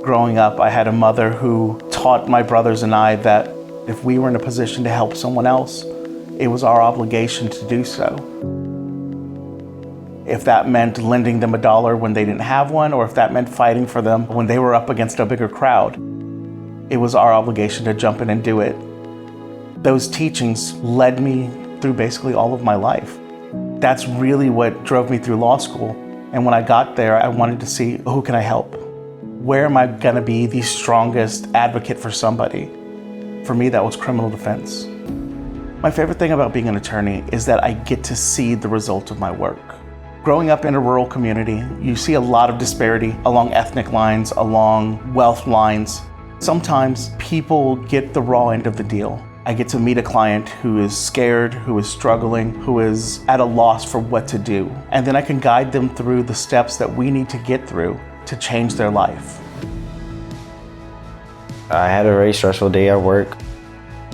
Growing up, I had a mother who taught my brothers and I that if we were in a position to help someone else, it was our obligation to do so. If that meant lending them $1 when they didn't have one, or if that meant fighting for them when they were up against a bigger crowd, it was our obligation to jump in and do it. Those teachings led me through basically all of my life. That's really what drove me through law school. And when I got there, I wanted to see, who can I help? Where am I gonna be the strongest advocate for somebody? For me, that was criminal defense. My favorite thing about being an attorney is that I get to see the result of my work. Growing up in a rural community, you see a lot of disparity along ethnic lines, along wealth lines. Sometimes people get the raw end of the deal. I get to meet a client who is scared, who is struggling, who is at a loss for what to do. And then I can guide them through the steps that we need to get through to change their life. I had a very stressful day at work.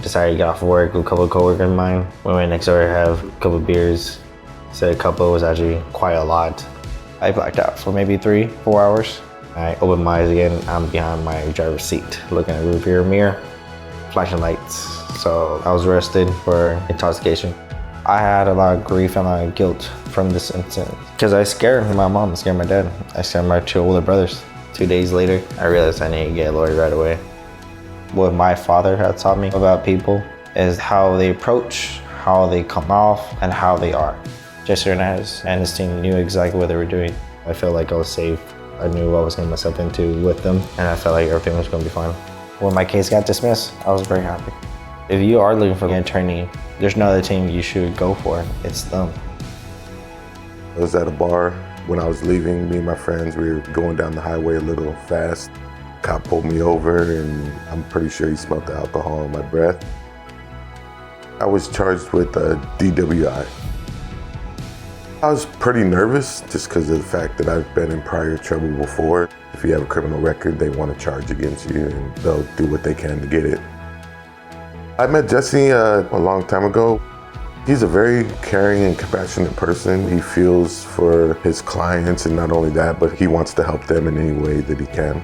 Decided to get off of work with a couple of coworkers of mine. We went next door to have a couple of beers. Said a couple was actually quite a lot. I blacked out for maybe 3-4 hours. I opened my eyes again. I'm behind my driver's seat, looking at the rearview mirror, flashing lights. So I was arrested for intoxication. I had a lot of grief and a lot of guilt from this incident because I scared my mom, I scared my dad, I scared my 2 older brothers. 2 days later, I realized I needed to get a lawyer right away. What my father had taught me about people is how they approach, how they come off, and how they are. Jesse Hernandez and his team knew exactly what they were doing. I felt like I was safe. I knew what I was getting myself into with them, and I felt like everything was going to be fine. When my case got dismissed, I was very happy. If you are looking for an attorney, there's no other team you should go for. It's them. I was at a bar when I was leaving. Me and my friends, we were going down the highway a little fast. Cop pulled me over, and I'm pretty sure he smelled the alcohol on my breath. I was charged with a DWI. I was pretty nervous just because of the fact that I've been in prior trouble before. If you have a criminal record, they want to charge against you, and they'll do what they can to get it. I met Jesse a long time ago. He's a very caring and compassionate person. He feels for his clients, and not only that, but he wants to help them in any way that he can.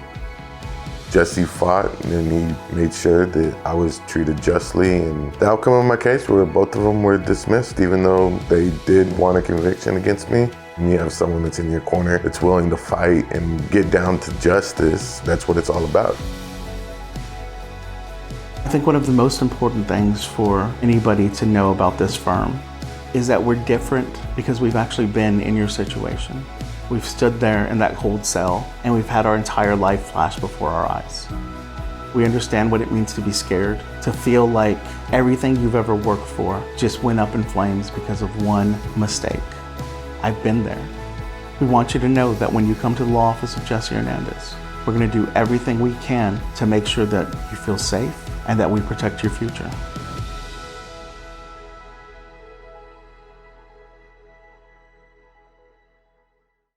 Jesse fought, and he made sure that I was treated justly, and the outcome of my case were both of them were dismissed, even though they did want a conviction against me. When you have someone that's in your corner that's willing to fight and get down to justice, that's what it's all about. I think one of the most important things for anybody to know about this firm is that we're different because we've actually been in your situation. We've stood there in that cold cell, and we've had our entire life flash before our eyes. We understand what it means to be scared, to feel like everything you've ever worked for just went up in flames because of one mistake. I've been there. We want you to know that when you come to the law office of Jesse Hernandez, we're going to do everything we can to make sure that you feel safe and that we protect your future.